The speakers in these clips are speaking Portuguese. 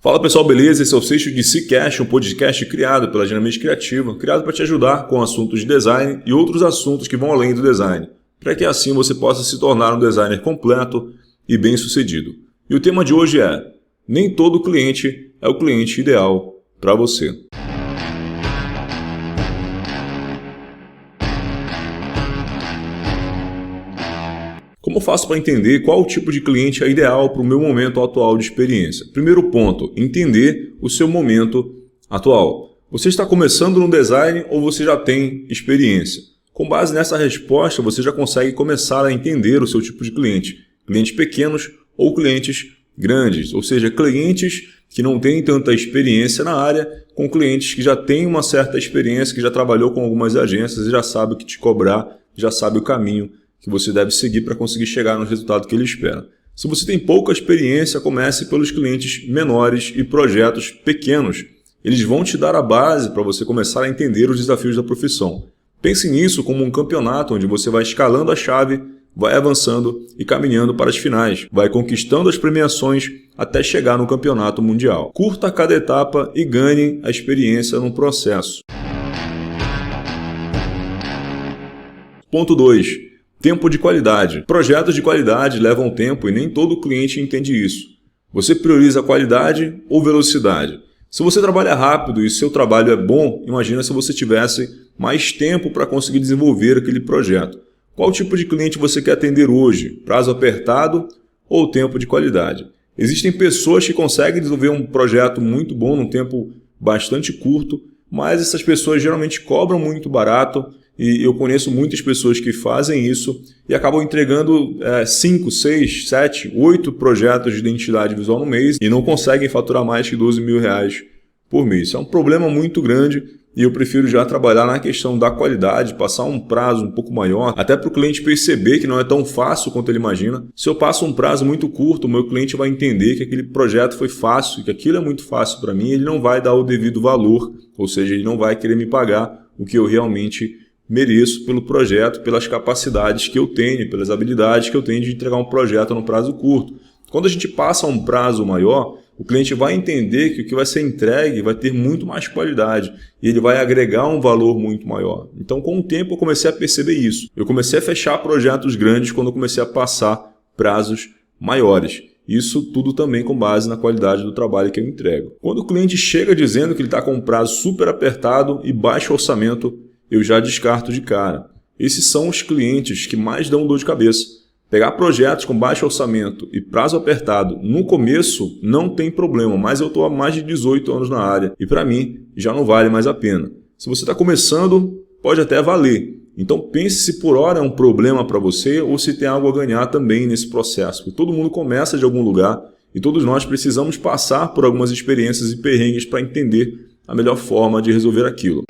Fala pessoal, beleza? Esse é o Seixo de Ccash, um podcast criado pela Dinamite Criativa, criado para te ajudar com assuntos de design e outros assuntos que vão além do design, para que assim você possa se tornar um designer completo e bem-sucedido. E o tema de hoje é: nem todo cliente é o cliente ideal para você. Como eu faço para entender qual o tipo de cliente é ideal para o meu momento atual de experiência? Primeiro ponto, entender o seu momento atual. Você está começando no design ou você já tem experiência? Com base nessa resposta, você já consegue começar a entender o seu tipo de cliente. Clientes pequenos ou clientes grandes, ou seja, clientes que não têm tanta experiência na área, com clientes que já têm uma certa experiência, que já trabalhou com algumas agências e já sabe o que te cobrar, já sabe o caminho que você deve seguir para conseguir chegar no resultado que ele espera. Se você tem pouca experiência, comece pelos clientes menores e projetos pequenos. Eles vão te dar a base para você começar a entender os desafios da profissão. Pense nisso como um campeonato onde você vai escalando a chave, vai avançando e caminhando para as finais, vai conquistando as premiações até chegar no campeonato mundial. Curta cada etapa e ganhe a experiência no processo. Ponto 2. Tempo de qualidade. Projetos de qualidade levam tempo e nem todo cliente entende isso. Você prioriza qualidade ou velocidade? Se você trabalha rápido e seu trabalho é bom, imagina se você tivesse mais tempo para conseguir desenvolver aquele projeto. Qual tipo de cliente você quer atender hoje? Prazo apertado ou tempo de qualidade? Existem pessoas que conseguem desenvolver um projeto muito bom num tempo bastante curto, mas essas pessoas geralmente cobram muito barato. E eu conheço muitas pessoas que fazem isso e acabam entregando 5, 6, 7, 8 projetos de identidade visual no mês e não conseguem faturar mais que R$12 mil por mês. Isso é um problema muito grande e eu prefiro já trabalhar na questão da qualidade, passar um prazo um pouco maior, até para o cliente perceber que não é tão fácil quanto ele imagina. Se eu passo um prazo muito curto, o meu cliente vai entender que aquele projeto foi fácil, que aquilo é muito fácil para mim, ele não vai dar o devido valor, ou seja, ele não vai querer me pagar o que eu realmente mereço pelo projeto, pelas capacidades que eu tenho, pelas habilidades que eu tenho de entregar um projeto no prazo curto. Quando a gente passa um prazo maior, o cliente vai entender que o que vai ser entregue vai ter muito mais qualidade e ele vai agregar um valor muito maior. Então, com o tempo, eu comecei a perceber isso. Eu comecei a fechar projetos grandes quando eu comecei a passar prazos maiores. Isso tudo também com base na qualidade do trabalho que eu entrego. Quando o cliente chega dizendo que ele está com um prazo super apertado e baixo orçamento, eu já descarto de cara. Esses são os clientes que mais dão dor de cabeça. Pegar projetos com baixo orçamento e prazo apertado no começo não tem problema, mas eu estou há mais de 18 anos na área e para mim já não vale mais a pena. Se você está começando, pode até valer. Então pense se por hora é um problema para você ou se tem algo a ganhar também nesse processo. Porque todo mundo começa de algum lugar e todos nós precisamos passar por algumas experiências e perrengues para entender a melhor forma de resolver aquilo.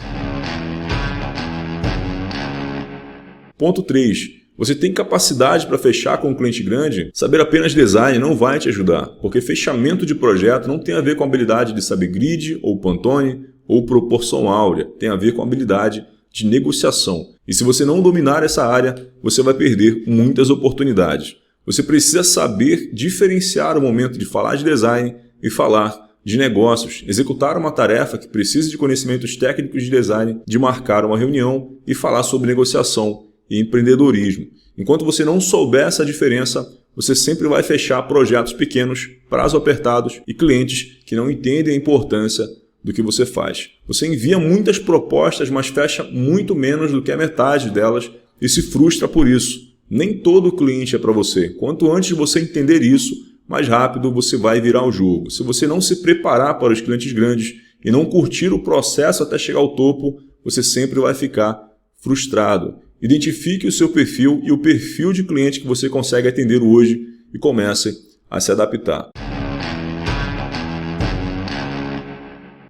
Ponto 3. Você tem capacidade para fechar com um cliente grande? Saber apenas design não vai te ajudar, porque fechamento de projeto não tem a ver com a habilidade de saber grid, ou Pantone, ou proporção áurea. Tem a ver com a habilidade de negociação. E se você não dominar essa área, você vai perder muitas oportunidades. Você precisa saber diferenciar o momento de falar de design e falar de negócios, executar uma tarefa que precise de conhecimentos técnicos de design, de marcar uma reunião e falar sobre negociação e empreendedorismo. Enquanto você não souber essa diferença, você sempre vai fechar projetos pequenos, prazo apertados e clientes que não entendem a importância do que você faz. Você envia muitas propostas, mas fecha muito menos do que a metade delas e se frustra por isso. Nem todo cliente é para você. Quanto antes você entender isso, mais rápido você vai virar o jogo. Se você não se preparar para os clientes grandes e não curtir o processo até chegar ao topo, você sempre vai ficar frustrado. Identifique o seu perfil e o perfil de cliente que você consegue atender hoje e comece a se adaptar.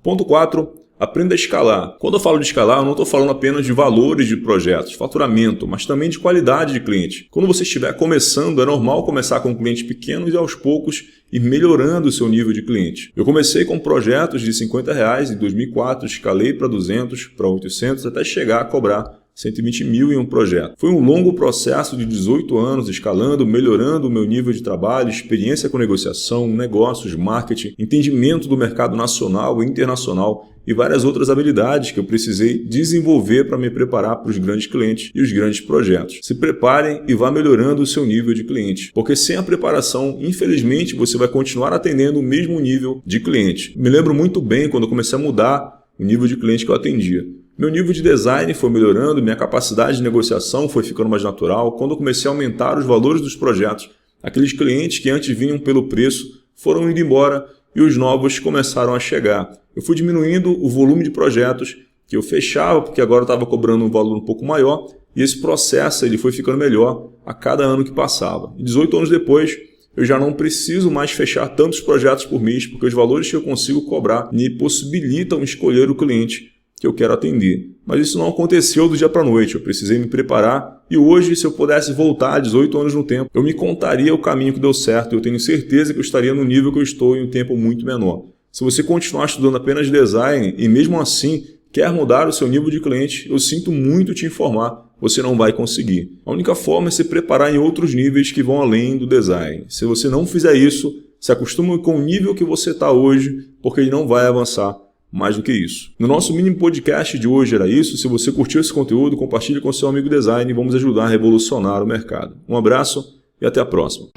Ponto 4. Aprenda a escalar. Quando eu falo de escalar, eu não estou falando apenas de valores de projetos, faturamento, mas também de qualidade de cliente. Quando você estiver começando, é normal começar com clientes pequenos e aos poucos ir melhorando o seu nível de cliente. Eu comecei com projetos de R$50 em 2004, escalei para 200, para 800, até chegar a cobrar 120 mil em um projeto. Foi um longo processo de 18 anos, escalando, melhorando o meu nível de trabalho, experiência com negociação, negócios, marketing, entendimento do mercado nacional e internacional e várias outras habilidades que eu precisei desenvolver para me preparar para os grandes clientes e os grandes projetos. Se preparem e vá melhorando o seu nível de cliente, porque sem a preparação, infelizmente, você vai continuar atendendo o mesmo nível de cliente. Me lembro muito bem quando eu comecei a mudar o nível de cliente que eu atendia. Meu nível de design foi melhorando, minha capacidade de negociação foi ficando mais natural. Quando eu comecei a aumentar os valores dos projetos, aqueles clientes que antes vinham pelo preço foram indo embora e os novos começaram a chegar. Eu fui diminuindo o volume de projetos que eu fechava, porque agora eu estava cobrando um valor um pouco maior, e esse processo ele foi ficando melhor a cada ano que passava. E 18 anos depois, eu já não preciso mais fechar tantos projetos por mês, porque os valores que eu consigo cobrar me possibilitam escolher o cliente que eu quero atender. Mas isso não aconteceu do dia para a noite, eu precisei me preparar e hoje, se eu pudesse voltar 18 anos no tempo, eu me contaria o caminho que deu certo e eu tenho certeza que eu estaria no nível que eu estou em um tempo muito menor. Se você continuar estudando apenas design e mesmo assim quer mudar o seu nível de cliente, eu sinto muito te informar, você não vai conseguir. A única forma é se preparar em outros níveis que vão além do design. Se você não fizer isso, se acostume com o nível que você está hoje, porque ele não vai avançar mais do que isso. No nosso mini podcast de hoje era isso. Se você curtiu esse conteúdo, compartilhe com seu amigo design e vamos ajudar a revolucionar o mercado. Um abraço e até a próxima.